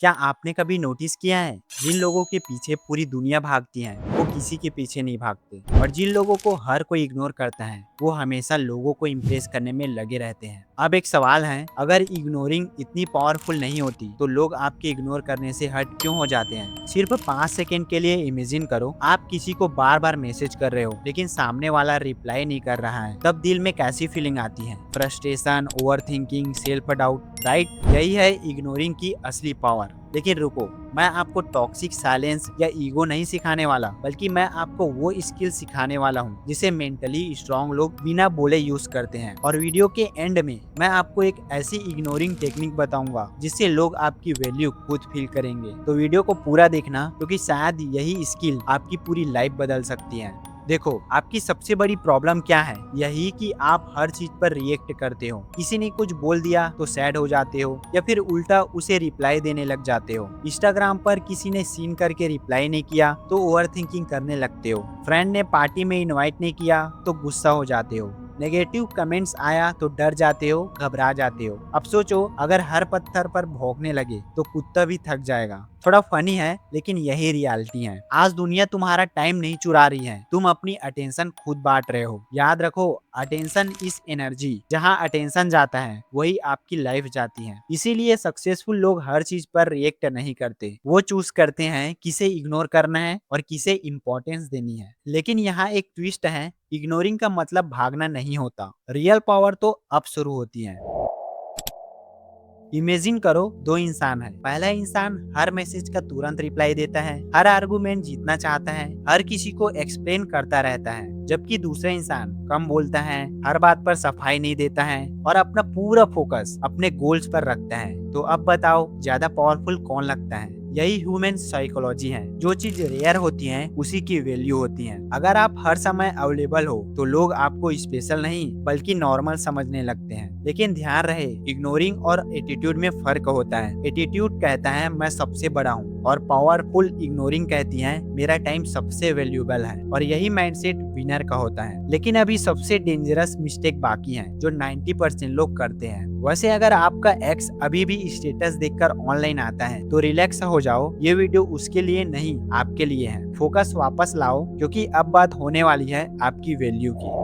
क्या आपने कभी नोटिस किया है, जिन लोगों के पीछे पूरी दुनिया भागती है वो किसी के पीछे नहीं भागते, और जिन लोगों को हर कोई इग्नोर करता है वो हमेशा लोगों को इम्प्रेस करने में लगे रहते हैं। अब एक सवाल है, अगर इग्नोरिंग इतनी पावरफुल नहीं होती तो लोग आपके इग्नोर करने से हट क्यों हो जाते हैं? सिर्फ 5 सेकेंड के लिए इमेजिन करो, आप किसी को बार बार मैसेज कर रहे हो लेकिन सामने वाला रिप्लाई नहीं कर रहा है, तब दिल में कैसी फीलिंग आती है? Frustration, over thinking, self doubt, right? यही है इग्नोरिंग की असली पावर। लेकिन रुको, मैं आपको टॉक्सिक साइलेंस या ईगो नहीं सिखाने वाला, बल्कि मैं आपको वो स्किल सिखाने वाला हूँ जिसे मेंटली स्ट्रांग लोग बिना बोले यूज करते हैं। और वीडियो के एंड में मैं आपको एक ऐसी इग्नोरिंग टेक्निक बताऊंगा जिससे लोग आपकी वैल्यू खुद फील करेंगे। तो वीडियो को पूरा देखना, क्योंकि शायद यही स्किल आपकी पूरी लाइफ बदल सकती है। देखो, आपकी सबसे बड़ी प्रॉब्लम क्या है? यही कि आप हर चीज पर रिएक्ट करते हो। किसी ने कुछ बोल दिया तो सैड हो जाते हो, या फिर उल्टा उसे रिप्लाई देने लग जाते हो। इंस्टाग्राम पर किसी ने सीन करके रिप्लाई नहीं किया तो ओवर थिंकिंग करने लगते हो। फ्रेंड ने पार्टी में इनवाइट नहीं किया तो गुस्सा हो जाते हो। नेगेटिव कमेंट्स आया तो डर जाते हो, घबरा जाते हो। अब सोचो, अगर हर पत्थर पर भौंकने लगे तो कुत्ता भी थक जाएगा। थोड़ा फनी है लेकिन यही रियलिटी है। आज दुनिया तुम्हारा टाइम नहीं चुरा रही है, तुम अपनी अटेंशन खुद बांट रहे हो। याद रखो, अटेंशन इज एनर्जी। जहाँ अटेंशन जाता है वही आपकी लाइफ जाती है। इसीलिए सक्सेसफुल लोग हर चीज पर रिएक्ट नहीं करते, वो चूज करते हैं किसे इग्नोर करना है और किसे इंपॉर्टेंस देनी है। लेकिन यहाँ एक ट्विस्ट है, इग्नोरिंग का मतलब भागना नहीं होता, रियल पावर तो अब शुरू होती है। इमेजिन करो, दो इंसान है। पहला इंसान हर मैसेज का तुरंत रिप्लाई देता है, हर आर्गुमेंट जीतना चाहता है, हर किसी को एक्सप्लेन करता रहता है। जबकि दूसरा इंसान कम बोलता है, हर बात पर सफाई नहीं देता है और अपना पूरा फोकस अपने गोल्स पर रखता है। तो अब बताओ, ज्यादा पावरफुल कौन लगता है? यही ह्यूमन साइकोलॉजी है। जो चीज रेयर होती है उसी की वैल्यू होती है। अगर आप हर समय अवेलेबल हो तो लोग आपको स्पेशल नहीं बल्कि नॉर्मल समझने लगते हैं। लेकिन ध्यान रहे, इग्नोरिंग और एटीट्यूड में फर्क होता है। एटीट्यूड कहता है मैं सबसे बड़ा हूँ, और पावरफुल इग्नोरिंग कहती है मेरा टाइम सबसे वैल्यूएबल है। और यही माइंडसेट विनर का होता है। लेकिन अभी सबसे डेंजरस मिस्टेक बाकी है जो 90% लोग करते हैं। वैसे अगर आपका एक्स अभी भी स्टेटस देखकर ऑनलाइन आता है तो रिलैक्स हो जाओ, ये वीडियो उसके लिए नहीं आपके लिए है। फोकस वापस लाओ, क्योंकि अब बात होने वाली है आपकी वैल्यू की।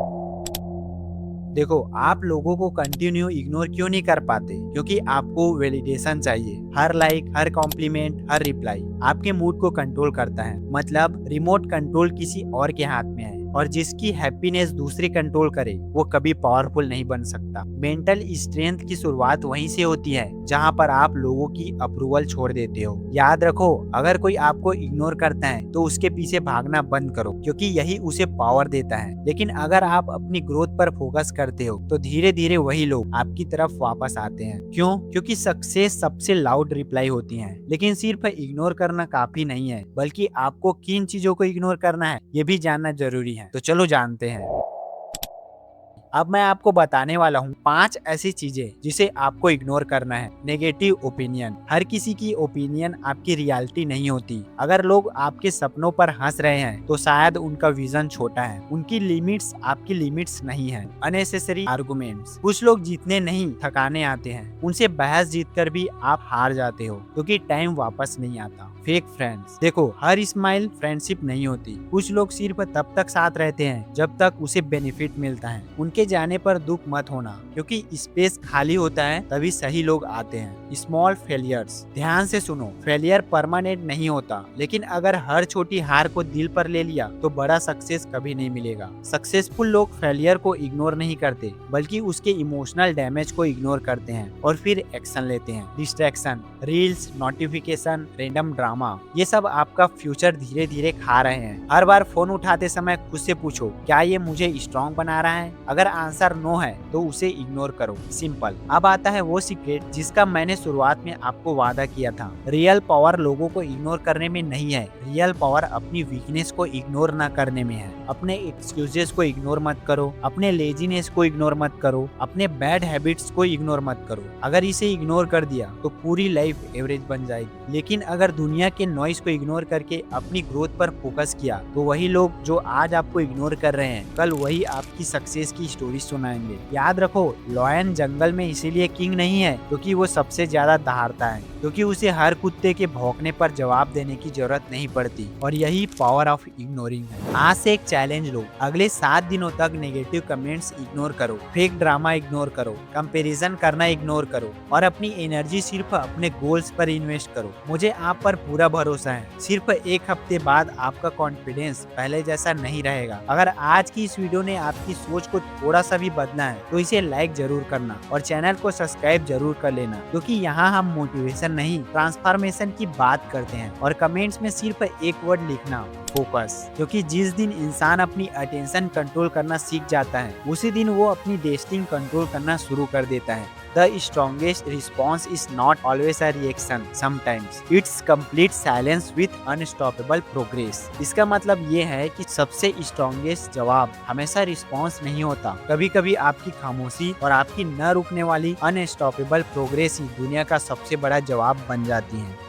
देखो, आप लोगों को कंटिन्यू इग्नोर क्यों नहीं कर पाते? क्योंकि आपको वैलिडेशन चाहिए। हर लाइक, हर कॉम्प्लीमेंट, हर रिप्लाई आपके मूड को कंट्रोल करता है। मतलब रिमोट कंट्रोल किसी और के हाथ में है, और जिसकी हैप्पीनेस दूसरे कंट्रोल करे वो कभी पावरफुल नहीं बन सकता। मेंटल स्ट्रेंथ की शुरुआत वहीं से होती है जहां पर आप लोगों की अप्रूवल छोड़ देते हो। याद रखो, अगर कोई आपको इग्नोर करता है तो उसके पीछे भागना बंद करो, क्योंकि यही उसे पावर देता है। लेकिन अगर आप अपनी ग्रोथ पर फोकस करते हो तो धीरे धीरे वही लोग आपकी तरफ वापस आते हैं। क्यों? क्योंकि सक्सेस सबसे लाउड रिप्लाई होती है। लेकिन सिर्फ इग्नोर करना काफी नहीं है, बल्कि आपको किन चीजों को इग्नोर करना है ये भी जानना जरूरी है। तो चलो जानते हैं। अब मैं आपको बताने वाला हूँ 5 ऐसी चीजें जिसे आपको इग्नोर करना है। Negative opinion. हर किसी की ओपिनियन आपकी रियलिटी नहीं होती। अगर लोग आपके सपनों पर हंस रहे हैं तो शायद उनका विजन छोटा है। उनकी लिमिट्स आपकी लिमिट्स नहीं है। Unnecessary arguments. कुछ लोग जीतने नहीं, थकाने आते हैं। उनसे बहस जीतकर भी आप हार जाते हो, क्योंकि टाइम वापस नहीं आता। Fake friends. देखो, हर स्माइल फ्रेंडशिप नहीं होती। कुछ लोग सिर्फ तब तक साथ रहते हैं जब तक उसे बेनिफिट मिलता है। उनके जाने पर दुख मत होना, क्योंकि स्पेस खाली होता है तभी सही लोग आते हैं। Small failures. ध्यान से सुनो, फेलियर परमानेंट नहीं होता, लेकिन अगर हर छोटी हार को दिल पर ले लिया तो बड़ा सक्सेस कभी नहीं मिलेगा। सक्सेसफुल लोग फेलियर को इग्नोर नहीं करते, बल्कि उसके इमोशनल डैमेज को इग्नोर करते हैं और फिर एक्शन लेते हैं। Distraction. Reels, notification, random drama, ये सब आपका फ्यूचर धीरे धीरे खा रहे हैं। हर बार फोन उठाते समय खुद से पूछो, क्या ये मुझे स्ट्रॉन्ग बना रहा है? अगर आंसर नो है तो उसे इग्नोर करो। सिंपल। अब आता है वो सीक्रेट जिसका मैंने शुरुआत में आपको वादा किया था। रियल पावर लोगों को इग्नोर करने में नहीं है, रियल पावर अपनी वीकनेस को इग्नोर ना करने में है। अपने एक्सक्यूजेस को इग्नोर मत करो, अपने लेजीनेस को इग्नोर मत करो, अपने बैड हैबिट्स को इग्नोर मत करो। अगर इसे इग्नोर कर दिया तो पूरी लाइफ एवरेज बन जाएगी। लेकिन अगर दुनिया के नॉइस को इग्नोर करके अपनी ग्रोथ पर फोकस किया तो वही लोग जो आज आपको इग्नोर कर रहे हैं, कल वही आपकी सक्सेस की स्टोरी सुनाएंगे। याद रखो, लॉयन जंगल में इसीलिए किंग नहीं है क्योंकि वो सबसे ज्यादा दहाड़ता है, क्योंकि उसे हर कुत्ते के भौंकने पर जवाब देने की जरूरत नहीं पड़ती। और यही पावर ऑफ इग्नोरिंग है। आज से एक चैलेंज लो, अगले 7 दिनों तक नेगेटिव कमेंट्स इग्नोर करो, फेक ड्रामा इग्नोर करो, कंपैरिजन करना इग्नोर करो और अपनी एनर्जी सिर्फ अपने गोल्स पर इन्वेस्ट करो। मुझे आप पर पूरा भरोसा है। सिर्फ एक हफ्ते बाद आपका कॉन्फिडेंस पहले जैसा नहीं रहेगा। अगर आज की इस वीडियो ने आपकी सोच को थोड़ा सा भी बदला है तो इसे लाइक जरूर करना और चैनल को सब्सक्राइब जरूर कर लेना, क्योंकि यहाँ हम मोटिवेशन नहीं ट्रांसफॉर्मेशन की बात करते हैं। और कमेंट्स में सिर्फ एक वर्ड लिखना, फोकस, क्योंकि जिस दिन इंसान अपनी अटेंशन कंट्रोल करना सीख जाता है उसी दिन वो अपनी डेस्टिनी कंट्रोल करना शुरू कर देता है। The strongest response is not always a reaction. Sometimes it's complete silence with unstoppable progress. इसका मतलब ये है कि सबसे स्ट्रॉन्गेस्ट जवाब हमेशा रिस्पॉन्स नहीं होता। कभी कभी आपकी खामोशी और आपकी न रुकने वाली अनस्टॉपेबल प्रोग्रेस ही दुनिया का सबसे बड़ा जवाब बन जाती है।